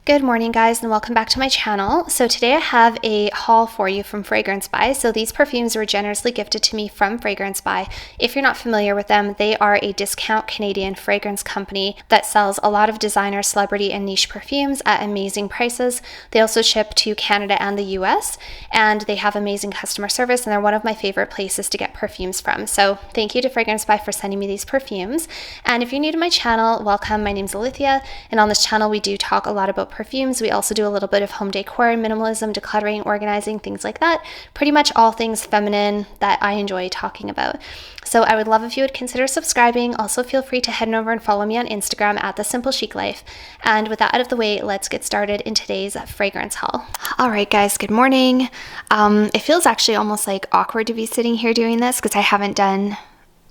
Good morning, guys, and welcome back to my channel. So today I have a haul for you from fragbuy. So these perfumes were generously gifted to me from fragbuy. If you're not familiar with them, they are a discount Canadian fragrance company that sells a lot of designer, celebrity, and niche perfumes at amazing prices. They also ship to Canada and the US, and they have amazing customer service, and they're one of my favorite places to get perfumes from. So thank you to fragbuy for sending me these perfumes. And if you're new to my channel, welcome. My name's Olivier, and on this channel we do talk a lot about perfumes. We also do a little bit of home decor, minimalism, decluttering, organizing, things like that. Pretty much all things feminine that I enjoy talking about. So I would love if you would consider subscribing. Also feel free to head over and follow me on Instagram at The Simple Chic Life. And with that out of the way, let's get started in today's fragrance haul. All right, guys, good morning. It feels actually almost like awkward to be sitting here doing this because I haven't done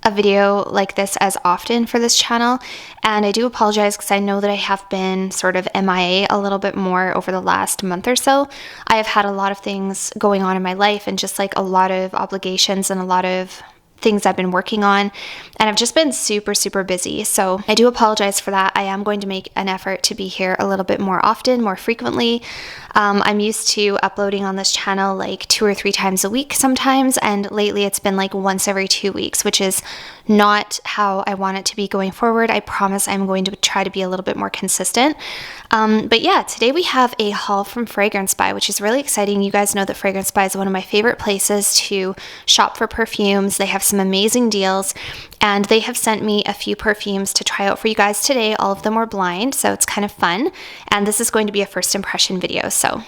a video like this as often for this channel, and I do apologize because I know that I have been sort of MIA a little bit more over the last month or so. I have had a lot of things going on in my life and just like a lot of obligations and a lot of things I've been working on, and I've just been super busy. So I do apologize for that. I am going to make an effort to be here a little bit more often, more frequently. I'm used to uploading on this channel like 2 or 3 times a week sometimes, and lately it's been like once every 2 weeks, which is not how I want it to be going forward. I promise I'm going to try to be a little bit more consistent. But yeah, today we have a haul from fragbuy, which is really exciting. You guys know that fragbuy is one of my favorite places to shop for perfumes. They have some amazing deals, and they have sent me a few perfumes to try out for you guys today. All of them were blind, so it's kind of fun. And this is going to be a first impression video. So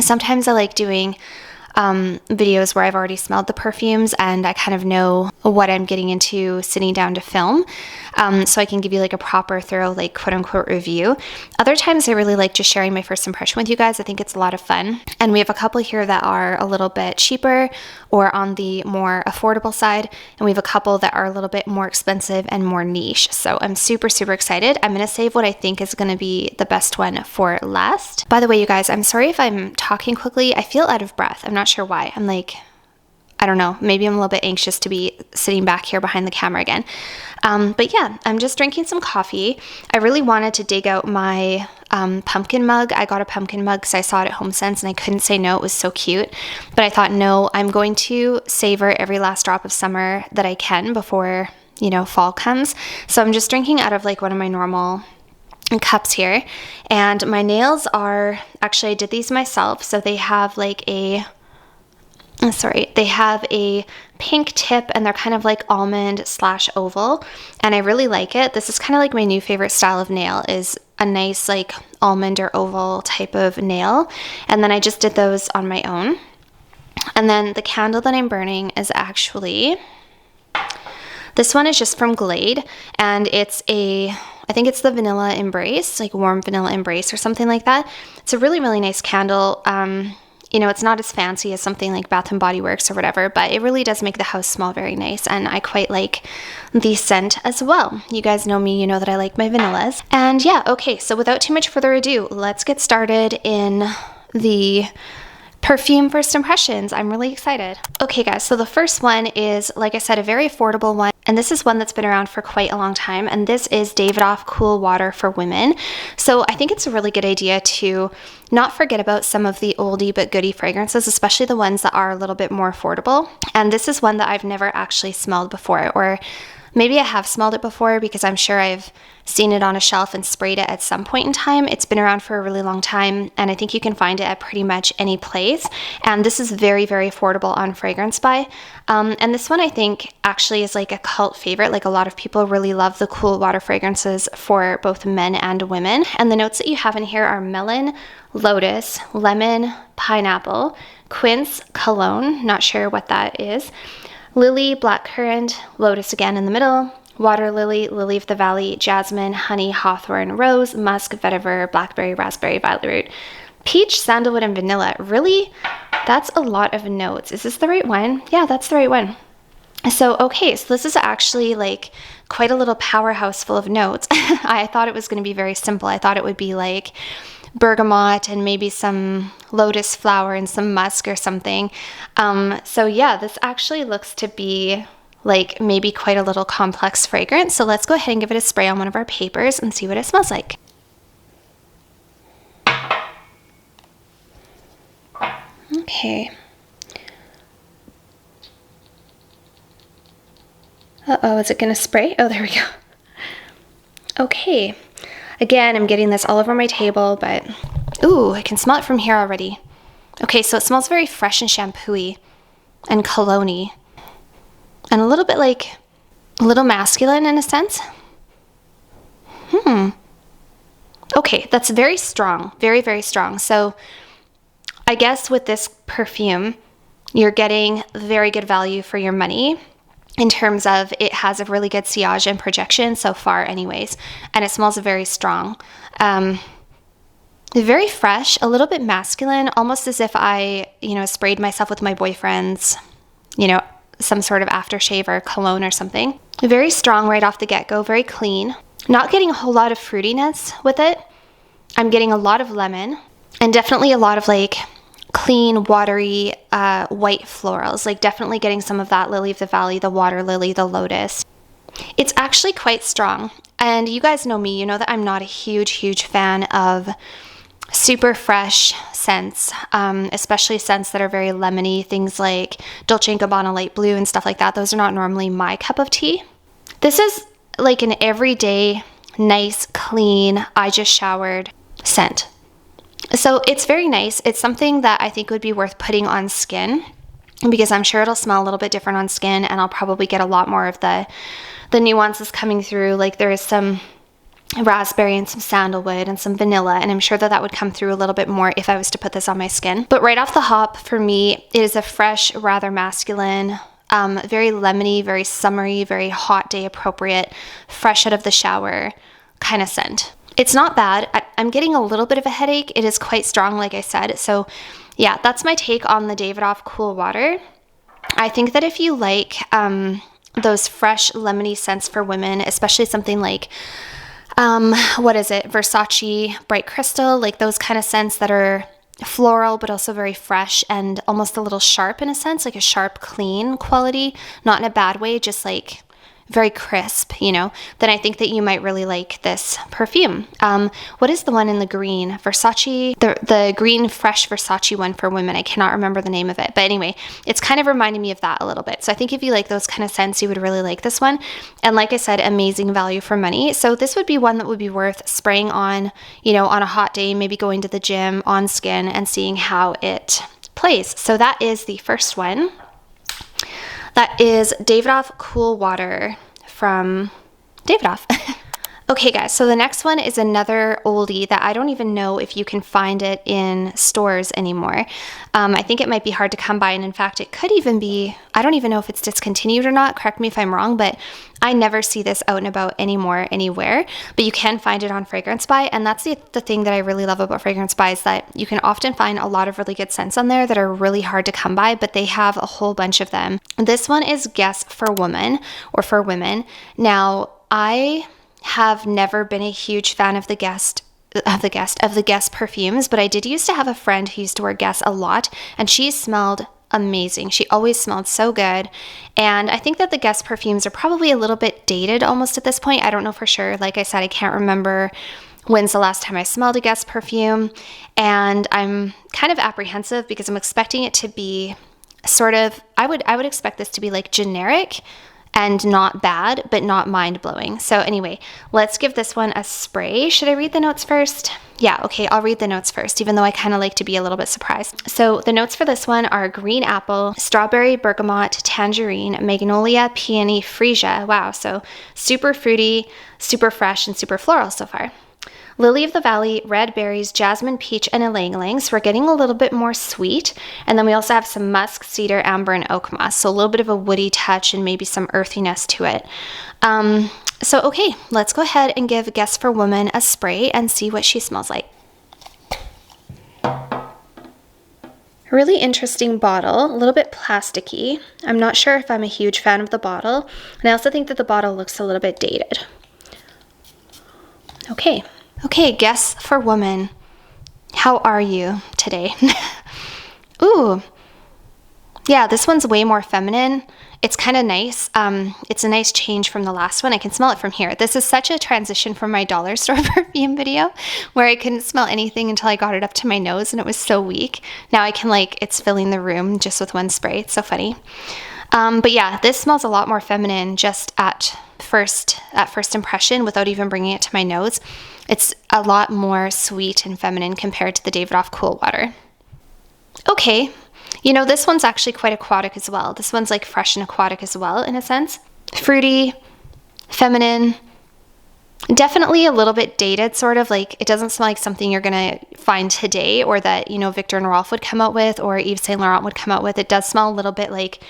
sometimes I like doing videos where I've already smelled the perfumes and I kind of know what I'm getting into sitting down to film, so I can give you like a proper, thorough, like quote unquote review. Other times I really like just sharing my first impression with you guys. I think it's a lot of fun, and we have a couple here that are a little bit cheaper or on the more affordable side, and we have a couple that are a little bit more expensive and more niche. So I'm super excited. I'm gonna save what I think is gonna be the best one for last. By the way, you guys, I'm sorry if I'm talking quickly. I feel out of breath. I'm not sure why. I'm like, I don't know, maybe I'm a little bit anxious to be sitting back here behind the camera again. But yeah, I'm just drinking some coffee. I really wanted to dig out my pumpkin mug. I got a pumpkin mug because I saw it at HomeSense and I couldn't say no. It was so cute. But I thought, no, I'm going to savor every last drop of summer that I can before, you know, fall comes. So I'm just drinking out of like one of my normal cups here. And my nails are, actually I did these myself. So they have like they have a pink tip and they're kind of like almond / oval, and I really like it. This is kind of like my new favorite style of nail, is a nice like almond or oval type of nail. And then I just did those on my own. And then the candle that I'm burning is actually, this one is just from Glade, and it's I think it's the Vanilla Embrace, like Warm Vanilla Embrace or something like that. It's a really nice candle. You know, it's not as fancy as something like Bath & Body Works or whatever, but it really does make the house smell very nice, and I quite like the scent as well. You guys know me, you know that I like my vanillas. And yeah, okay, so without too much further ado, let's get started in the perfume first impressions. I'm really excited. Okay guys, so the first one is, like I said, a very affordable one, and this is one that's been around for quite a long time, and this is Davidoff Cool Water for Women. So I think it's a really good idea to not forget about some of the oldie but goodie fragrances, especially the ones that are a little bit more affordable. And this is one that I've never actually smelled before, or maybe I have smelled it before because I'm sure I've seen it on a shelf and sprayed it at some point in time. It's been around for a really long time, and I think you can find it at pretty much any place. And this is very affordable on fragbuy. And this one I think actually is like a cult favorite. Like a lot of people really love the cool water fragrances for both men and women. And the notes that you have in here are melon, lotus, lemon, pineapple, quince, cologne, not sure what that is, lily, blackcurrant, lotus again in the middle, water lily, lily of the valley, jasmine, honey, hawthorn, rose, musk, vetiver, blackberry, raspberry, violet root, peach, sandalwood, and vanilla. Really? That's a lot of notes. Is this the right one? Yeah, that's the right one. So, okay, so this is actually like quite a little powerhouse full of notes. I thought it was going to be very simple. I thought it would be like bergamot and maybe some lotus flower and some musk or something. So yeah, this actually looks to be like maybe quite a little complex fragrance. So let's go ahead and give it a spray on one of our papers and see what it smells like. Okay. Uh-oh, is it gonna spray? Oh, there we go. Okay. Again, I'm getting this all over my table, but ooh, I can smell it from here already. Okay, so it smells very fresh and shampoo-y and cologne-y. And a little bit like, a little masculine in a sense. Okay, that's very strong, very, very strong. So I guess with this perfume, you're getting very good value for your money in terms of it has a really good sillage and projection so far anyways, and it smells very strong. Very fresh, a little bit masculine, almost as if I, sprayed myself with my boyfriend's, some sort of aftershave or cologne or something. Very strong right off the get-go, very clean. Not getting a whole lot of fruitiness with it. I'm getting a lot of lemon and definitely a lot of like clean, watery, white florals. Like definitely getting some of that lily of the valley, the water lily, the lotus. It's actually quite strong. And you guys know me, you know that I'm not a huge, huge fan of super fresh scents, especially scents that are very lemony, things like Dolce & Gabbana Light Blue and stuff like that. Those are not normally my cup of tea. This is like an everyday, nice, clean, I just showered scent. So it's very nice. It's something that I think would be worth putting on skin because I'm sure it'll smell a little bit different on skin, and I'll probably get a lot more of the nuances coming through. Like there is some raspberry and some sandalwood and some vanilla, and I'm sure that would come through a little bit more if I was to put this on my skin. But right off the hop, for me, it is a fresh, rather masculine, very lemony, very summery, very hot day appropriate, fresh out of the shower kind of scent. It's not bad. I'm getting a little bit of a headache. It is quite strong, like I said. So yeah, that's my take on the Davidoff Cool Water. I think that if you like those fresh lemony scents for women, especially something like Versace Bright Crystal, like those kind of scents that are floral but also very fresh and almost a little sharp in a sense, like a sharp, clean quality, not in a bad way, just like very crisp, then I think that you might really like this perfume. What is the one in the green? Versace, the green fresh Versace one for women. I cannot remember the name of it. But anyway, it's kind of reminding me of that a little bit. So I think if you like those kind of scents, you would really like this one. And like I said, amazing value for money. So this would be one that would be worth spraying on, on a hot day, maybe going to the gym on skin and seeing how it plays. So that is the first one. That is Davidoff Cool Water from Davidoff. Okay guys, so the next one is another oldie that I don't even know if you can find it in stores anymore. I think it might be hard to come by, and in fact it could even be, I don't even know if it's discontinued or not, correct me if I'm wrong, but I never see this out and about anymore anywhere, but you can find it on Fragrance Buy, and that's the thing that I really love about Fragrance Buy is that you can often find a lot of really good scents on there that are really hard to come by, but they have a whole bunch of them. This one is Guess for Woman, or for women. Now, I have never been a huge fan of the Guess perfumes, but I did used to have a friend who used to wear Guess a lot, and she smelled amazing. She always smelled so good. And I think that the Guess perfumes are probably a little bit dated almost at this point. I don't know for sure. Like I said, I can't remember when's the last time I smelled a Guess perfume. And I'm kind of apprehensive because I'm expecting it to be sort of, I would expect this to be like generic and not bad, but not mind-blowing. So anyway, let's give this one a spray. Should I read the notes first? Yeah, okay, I'll read the notes first, even though I kind of like to be a little bit surprised. So the notes for this one are green apple, strawberry, bergamot, tangerine, magnolia, peony, freesia. Wow, so super fruity, super fresh, and super floral so far. Lily of the Valley, red berries, jasmine, peach, and ylang-ylang. So we're getting a little bit more sweet. And then we also have some musk, cedar, amber, and oak moss. So a little bit of a woody touch and maybe some earthiness to it. So okay, let's go ahead and give Guess for Woman a spray and see what she smells like. Really interesting bottle, a little bit plasticky. I'm not sure if I'm a huge fan of the bottle. And I also think that the bottle looks a little bit dated. Okay, Guess for Woman. How are you today? Ooh, Yeah, this one's way more feminine. It's kind of nice. It's a nice change from the last one. I can smell it from here. This is such a transition from my dollar store perfume video where I couldn't smell anything until I got it up to my nose and it was so weak. Now I can it's filling the room just with one spray. It's so funny. But yeah, this smells a lot more feminine just at first impression without even bringing it to my nose. It's a lot more sweet and feminine compared to the Davidoff Cool Water. Okay. You know, this one's actually quite aquatic as well. This one's fresh and aquatic as well, in a sense. Fruity, feminine, definitely a little bit dated, sort of. It doesn't smell like something you're gonna find today or that, Victor and Rolf would come out with or Yves Saint Laurent would come out with. It does smell a little bit like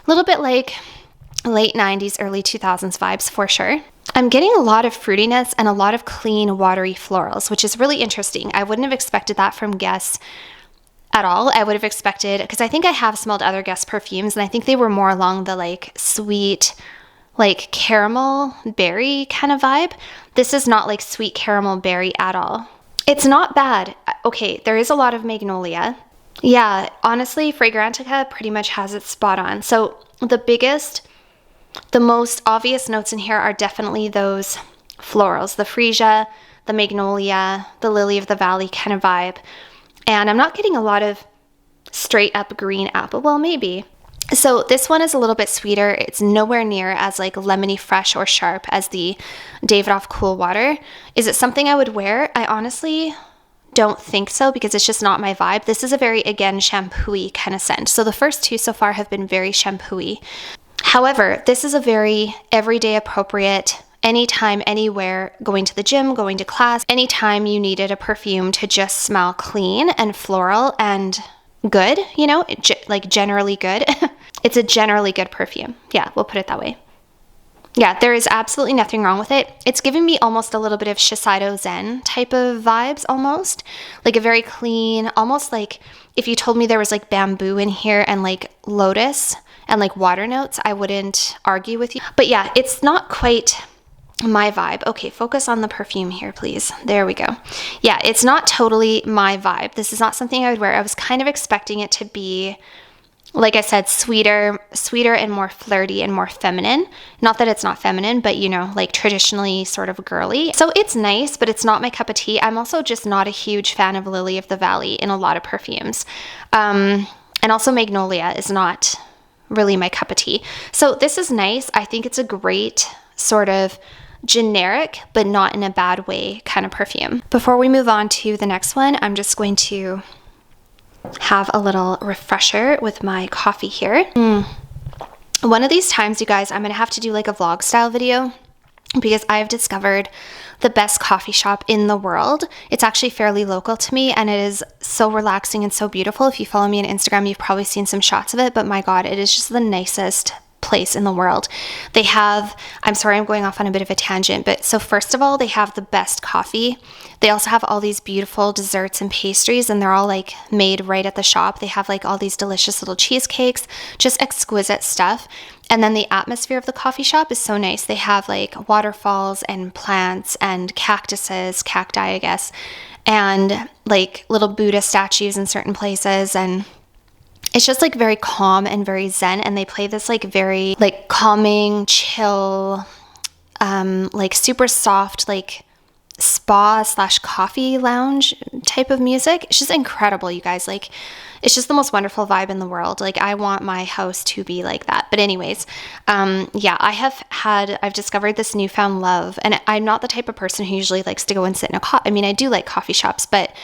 late 90s, early 2000s vibes for sure. I'm getting a lot of fruitiness and a lot of clean, watery florals, which is really interesting. I wouldn't have expected that from Guess at all. I would have expected, because I think I have smelled other Guess perfumes and I think they were more along the sweet, caramel berry kind of vibe. This is not sweet caramel berry at all. It's not bad. Okay, there is a lot of magnolia. Yeah, honestly, Fragrantica pretty much has it spot on. So the most obvious notes in here are definitely those florals, the freesia, the magnolia, the lily of the valley kind of vibe. And I'm not getting a lot of straight up green apple. Well, maybe. So this one is a little bit sweeter. It's nowhere near as lemony fresh or sharp as the Davidoff Cool Water. Is it something I would wear? I honestly don't think so because it's just not my vibe. This is a very, again, shampoo-y kind of scent. So the first two so far have been very shampoo-y. However, this is a very everyday appropriate, anytime, anywhere, going to the gym, going to class, anytime you needed a perfume to just smell clean and floral and good, generally good. It's a generally good perfume. Yeah, we'll put it that way. Yeah, there is absolutely nothing wrong with it. It's giving me almost a little bit of Shiseido Zen type of vibes almost. A very clean, almost if you told me there was bamboo in here and lotus and water notes, I wouldn't argue with you. But yeah, it's not quite my vibe. Okay, focus on the perfume here, please. There we go. Yeah, it's not totally my vibe. This is not something I would wear. I was kind of expecting it to be, like I said, sweeter and more flirty and more feminine. Not that it's not feminine, but traditionally sort of girly. So it's nice, but it's not my cup of tea. I'm also just not a huge fan of Lily of the Valley in a lot of perfumes. And also Magnolia is not really my cup of tea. So this is nice. I think it's a great sort of generic, but not in a bad way kind of perfume. Before we move on to the next one, I'm just going to have a little refresher with my coffee here. One of these times, you guys, I'm gonna have to do a vlog style video because I've discovered the best coffee shop in the world. It's actually fairly local to me and it is so relaxing and so beautiful. If you follow me on Instagram, you've probably seen some shots of it, but my God, it is just the nicest place in the world. They have, I'm sorry, I'm going off on a bit of a tangent, but so first of all, they have the best coffee. They also have all these beautiful desserts and pastries and they're all made right at the shop. They have all these delicious little cheesecakes, just exquisite stuff. And then the atmosphere of the coffee shop is so nice. They have waterfalls and plants and cactuses, cacti, I guess, and little Buddha statues in certain places. And it's just very calm and very zen, and they play this very calming, chill, super soft spa/coffee lounge type of music. It's just incredible, you guys. It's just the most wonderful vibe in the world. I want my house to be like that. But anyways, yeah, I've discovered this newfound love, and I'm not the type of person who usually likes to go and sit in I do like coffee shops, but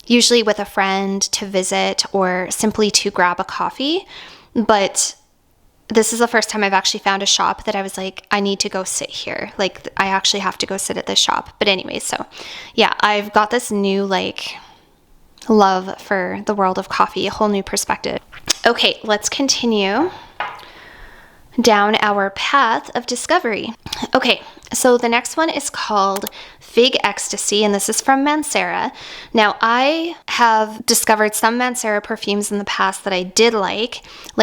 usually with a friend to visit or simply to grab a coffee. But this is the first time I've actually found a shop that I was I need to go sit here. I actually have to go sit at this shop. But anyways, so yeah, I've got this new love for the world of coffee, a whole new perspective. Okay, let's continue down our path of discovery. Okay, so the next one is called Fig Extasy, and this is from Mancera. Now, I have discovered some Mancera perfumes in the past that I did like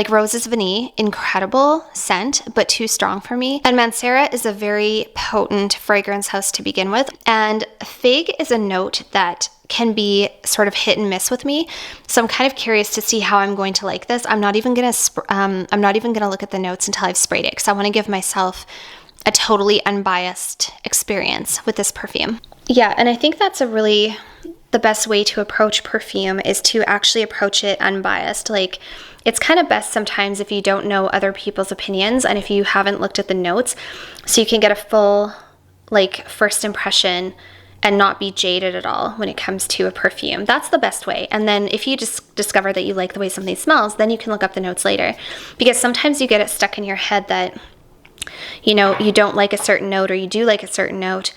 Rose's Vanille, incredible scent, but too strong for me. And Mancera is a very potent fragrance house to begin with, and Fig is a note that can be sort of hit and miss with me. So I'm kind of curious to see how I'm going to like this. I'm not even gonna look at the notes until I've sprayed it, because I want to give myself a totally unbiased experience with this perfume. Yeah, and I think that's the best way to approach perfume, is to actually approach it unbiased. Like, it's kind of best sometimes if you don't know other people's opinions and if you haven't looked at the notes, so you can get a full, like, first impression and not be jaded at all when it comes to a perfume. That's the best way. And then if you just discover that you like the way something smells, then you can look up the notes later. Because sometimes you get it stuck in your head that, you know, you don't like a certain note, or you do like a certain note.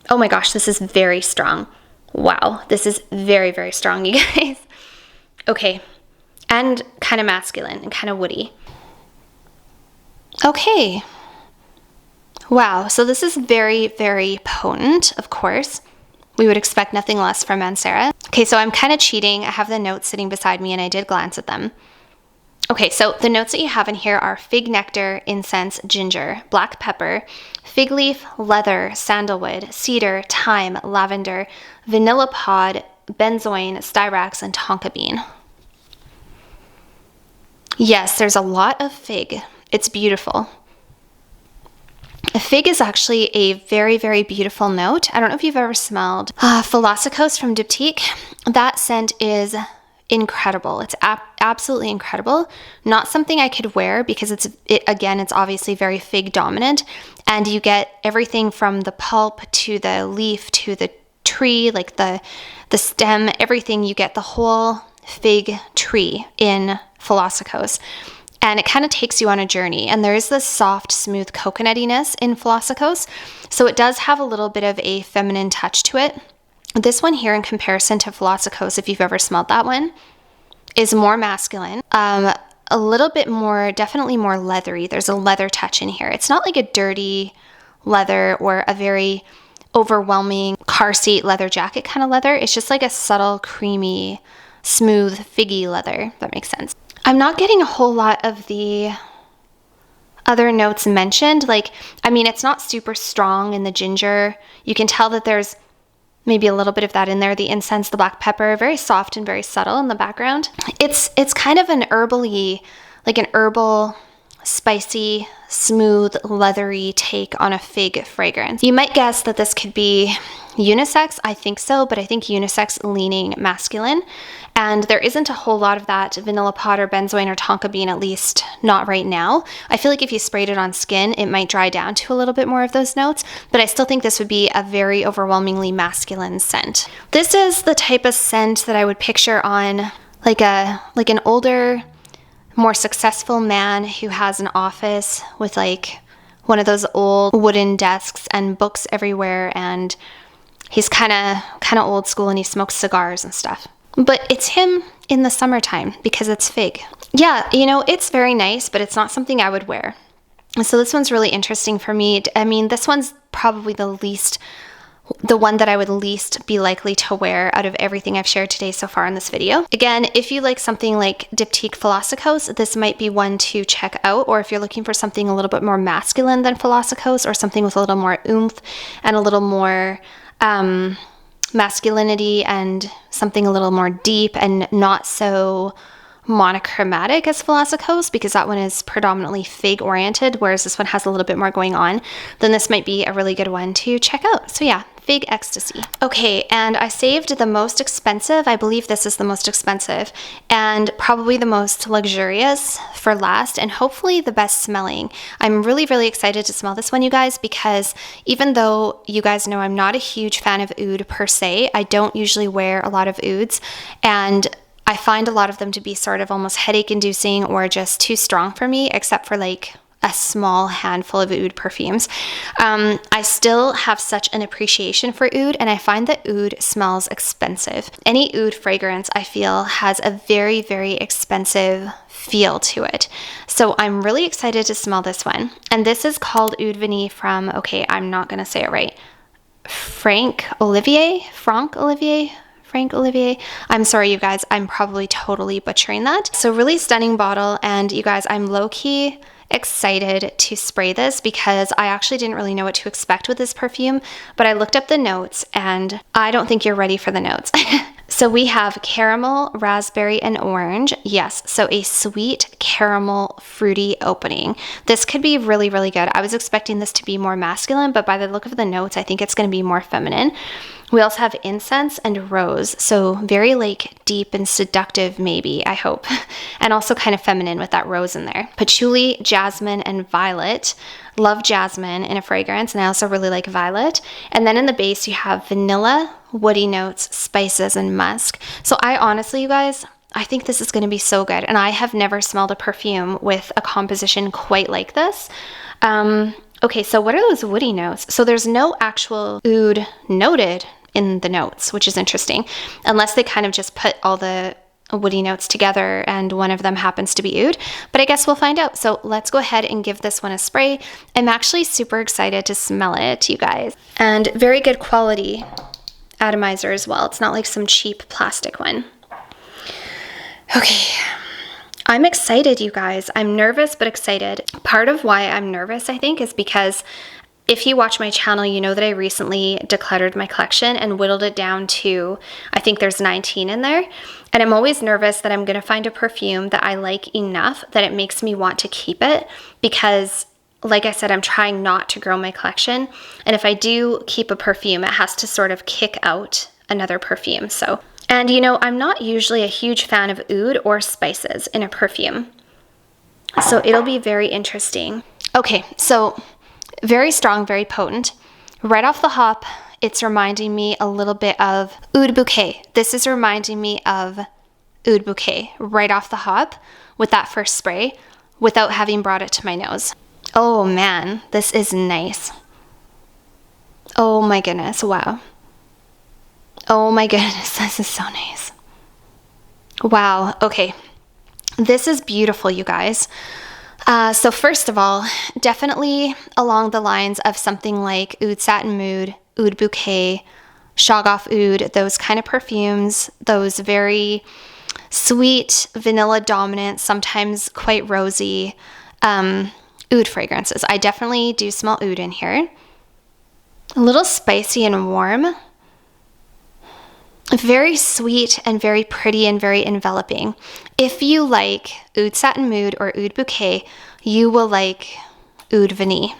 Oh my gosh, this is very strong. Wow, this is very, very strong, you guys. Okay, and kind of masculine and kind of woody. Okay. Wow, so this is very, very potent, of course. We would expect nothing less from Mancera. Okay, so I'm kind of cheating. I have the notes sitting beside me and I did glance at them. Okay, so the notes that you have in here are fig nectar, incense, ginger, black pepper, fig leaf, leather, sandalwood, cedar, thyme, lavender, vanilla pod, benzoin, styrax, and tonka bean. Yes, there's a lot of fig. It's beautiful. Fig is actually a very, very beautiful note. I don't know if you've ever smelled Philosophos from Diptyque. That scent is incredible. It's absolutely incredible. Not something I could wear because it's obviously very fig dominant, and you get everything from the pulp to the leaf to the tree, like the stem, everything. You get the whole fig tree in Philosophos, and it kind of takes you on a journey. And there is this soft, smooth coconutiness in Philosophos, so it does have a little bit of a feminine touch to it. This one here, in comparison to Philosophos, if you've ever smelled that one, is more masculine, a little bit more, definitely more leathery. There's a leather touch in here. It's not like a dirty leather or a very overwhelming car seat leather jacket kind of leather. It's just like a subtle, creamy, smooth, figgy leather, if that makes sense. I'm not getting a whole lot of the other notes mentioned. Like, I mean, it's not super strong in the ginger. You can tell that there's maybe a little bit of that in there. The incense, the black pepper, very soft and very subtle in the background. It's kind of an herbally, like an herbal, spicy, smooth, leathery take on a fig fragrance. You might guess that this could be unisex. I think so, but I think unisex leaning masculine. And there isn't a whole lot of that vanilla pod or benzoin or tonka bean, at least not right now. I feel like if you sprayed it on skin, it might dry down to a little bit more of those notes, but I still think this would be a very overwhelmingly masculine scent. This is the type of scent that I would picture on like an older, more successful man who has an office with like one of those old wooden desks and books everywhere, and he's kind of old school and he smokes cigars and stuff. But it's him in the summertime because it's fig. Yeah, you know, it's very nice, but it's not something I would wear. So this one's really interesting for me. I mean, this one's probably the one that I would least be likely to wear out of everything I've shared today so far in this video. Again, if you like something like Diptyque Philosophos, this might be one to check out, or if you're looking for something a little bit more masculine than Philosophos, or something with a little more oomph and a little more masculinity and something a little more deep and not so monochromatic as Philosophos, because that one is predominantly fig oriented, whereas this one has a little bit more going on, then this might be a really good one to check out. So yeah, Fig Extasy. Okay, and I saved the most expensive. I believe this is the most expensive and probably the most luxurious for last, and hopefully the best smelling. I'm really, really excited to smell this one, you guys, because even though you guys know I'm not a huge fan of oud per se, I don't usually wear a lot of ouds, and I find a lot of them to be sort of almost headache inducing or just too strong for me, except for like a small handful of oud perfumes. I still have such an appreciation for oud, and I find that oud smells expensive. Any oud fragrance, I feel, has a very, very expensive feel to it. So I'm really excited to smell this one. And this is called Udvani from, okay, I'm not going to say it right, Franck Olivier. I'm sorry, you guys, I'm probably totally butchering that. So really stunning bottle, and you guys, I'm low-key excited to spray this because I actually didn't really know what to expect with this perfume, but I looked up the notes and I don't think you're ready for the notes. So we have caramel, raspberry, and orange. Yes, so a sweet caramel fruity opening. This could be really, really good. I was expecting this to be more masculine, but by the look of the notes, I think it's going to be more feminine. We also have incense and rose, so very like deep and seductive maybe, I hope. And also kind of feminine with that rose in there. Patchouli, jasmine, and violet. Love jasmine in a fragrance, and I also really like violet. And then in the base, you have vanilla, woody notes, spices, and musk. So I honestly, you guys, I think this is going to be so good. And I have never smelled a perfume with a composition quite like this. Okay, so what are those woody notes? So there's no actual oud noted in the notes, which is interesting, unless they kind of just put all the woody notes together and one of them happens to be oud, but I guess we'll find out. So let's go ahead and give this one a spray. I'm actually super excited to smell it, you guys. And very good quality atomizer as well. It's not like some cheap plastic one. Okay. I'm excited, you guys. I'm nervous, but excited. Part of why I'm nervous, I think, is because if you watch my channel, you know that I recently decluttered my collection and whittled it down to, I think there's 19 in there. And I'm always nervous that I'm going to find a perfume that I like enough that it makes me want to keep it because, like I said, I'm trying not to grow my collection. And if I do keep a perfume, it has to sort of kick out another perfume. So, and you know, I'm not usually a huge fan of oud or spices in a perfume. So it'll be very interesting. Okay, so very strong, very potent. Right off the hop, it's reminding me a little bit of Oud Bouquet. This is reminding me of Oud Bouquet right off the hop with that first spray without having brought it to my nose. Oh man, this is nice. Oh my goodness, wow. Oh my goodness, this is so nice. Wow, okay. This is beautiful, you guys. So first of all, definitely along the lines of something like Oud Satin Mood, Oud Bouquet, Shoggoff Oud, those kind of perfumes, those very sweet, vanilla dominant, sometimes quite rosy oud fragrances. I definitely do smell oud in here. A little spicy and warm. Very sweet and very pretty and very enveloping. If you like Oud Satin Mood or Oud Bouquet, you will like Udvani,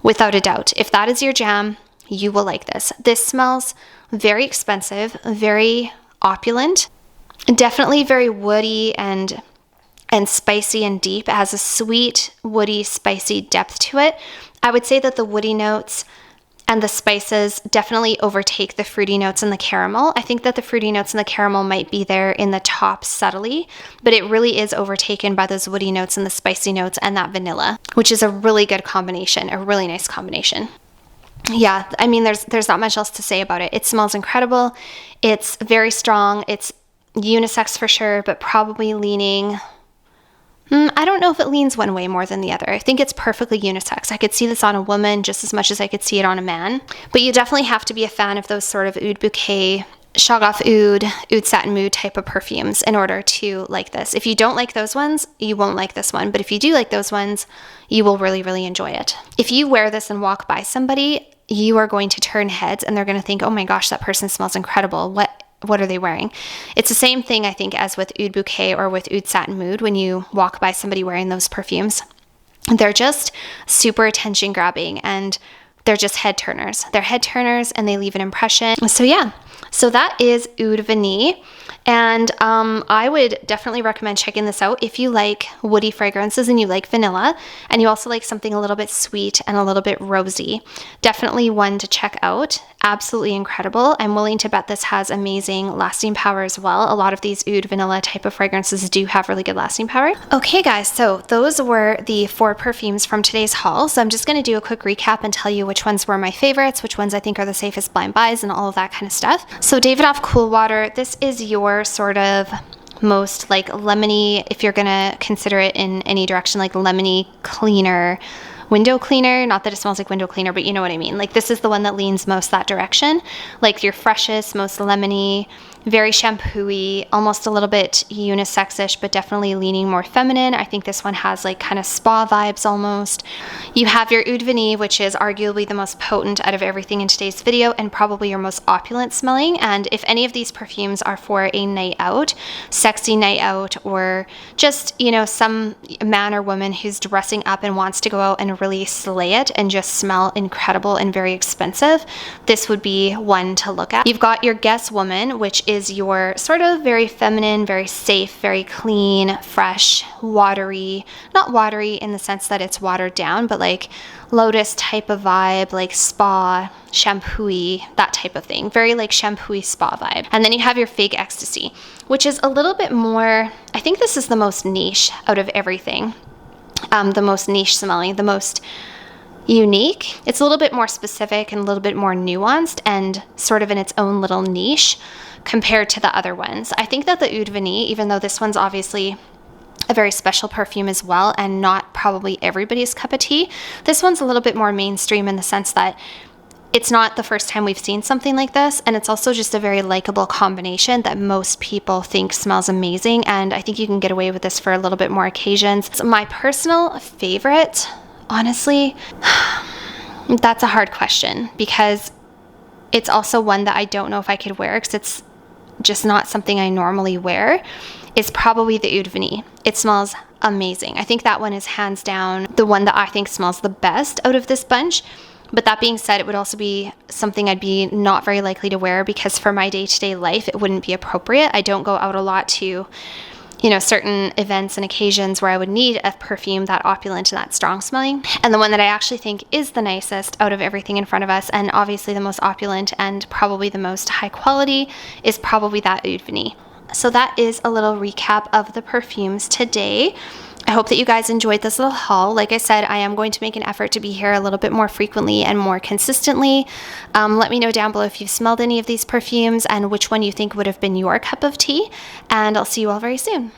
without a doubt. If that is your jam, you will like this. This smells very expensive, very opulent, definitely very woody and spicy and deep. It has a sweet, woody, spicy depth to it. I would say that the woody notes and the spices definitely overtake the fruity notes and the caramel. I think that the fruity notes and the caramel might be there in the top subtly, but it really is overtaken by those woody notes and the spicy notes and that vanilla, which is a really good combination, a really nice combination. Yeah, I mean, there's not much else to say about it. It smells incredible. It's very strong. It's unisex for sure, but probably leaning... I don't know if it leans one way more than the other. I think it's perfectly unisex. I could see this on a woman just as much as I could see it on a man. But you definitely have to be a fan of those sort of Oud Bouquet, Shoggoff Oud Satin Mood type of perfumes in order to like this. If you don't like those ones, you won't like this one. But if you do like those ones, you will really, really enjoy it. If you wear this and walk by somebody, you are going to turn heads and they're going to think, oh my gosh, that person smells incredible. What are they wearing? It's the same thing, I think, as with Oud Bouquet or with Oud Satin Mood when you walk by somebody wearing those perfumes. They're just super attention grabbing and they're just head turners. They're head turners and they leave an impression. So yeah, so that is Udvani. And I would definitely recommend checking this out if you like woody fragrances and you like vanilla and you also like something a little bit sweet and a little bit rosy. Definitely one to check out. Absolutely incredible. I'm willing to bet this has amazing lasting power as well. A lot of these oud vanilla type of fragrances do have really good lasting power. Okay guys, so those were the 4 perfumes from today's haul. So I'm just going to do a quick recap and tell you which ones were my favorites, which ones I think are the safest blind buys and all of that kind of stuff. So Davidoff Cool Water, this is your sort of most like lemony, if you're going to consider it in any direction, like lemony cleaner, window cleaner. Not that it smells like window cleaner, but you know what I mean. Like this is the one that leans most that direction, like your freshest, most lemony, very shampoo-y, almost a little bit unisex-ish, but definitely leaning more feminine. I think this one has like kind of spa vibes almost. You have your Udvani, which is arguably the most potent out of everything in today's video and probably your most opulent smelling. And if any of these perfumes are for a night out, sexy night out, or just, you know, some man or woman who's dressing up and wants to go out and really slay it and just smell incredible and very expensive, this would be one to look at. You've got your Guess Woman, which is your sort of very feminine, very safe, very clean, fresh, watery, not watery in the sense that it's watered down, but like lotus type of vibe, like spa, shampoo-y, that type of thing. Very like shampoo-y spa vibe. And then you have your Fig Extasy, which is a little bit more, I think this is the most niche out of everything. The most niche smelling, the most unique. It's a little bit more specific and a little bit more nuanced and sort of in its own little niche compared to the other ones. I think that the Udvani, even though this one's obviously a very special perfume as well and not probably everybody's cup of tea, this one's a little bit more mainstream in the sense that it's not the first time we've seen something like this, and it's also just a very likable combination that most people think smells amazing, and I think you can get away with this for a little bit more occasions. So my personal favorite, honestly, that's a hard question because it's also one that I don't know if I could wear because it's just not something I normally wear, is probably the Udvani. It smells amazing. I think that one is hands down the one that I think smells the best out of this bunch. But that being said, it would also be something I'd be not very likely to wear because for my day-to-day life, it wouldn't be appropriate. I don't go out a lot to, you know, certain events and occasions where I would need a perfume that opulent and that strong smelling. And the one that I actually think is the nicest out of everything in front of us, and obviously the most opulent and probably the most high quality, is probably that Udvani. So that is a little recap of the perfumes today. I hope that you guys enjoyed this little haul. Like I said, I am going to make an effort to be here a little bit more frequently and more consistently. Let me know down below if you've smelled any of these perfumes and which one you think would have been your cup of tea. And I'll see you all very soon.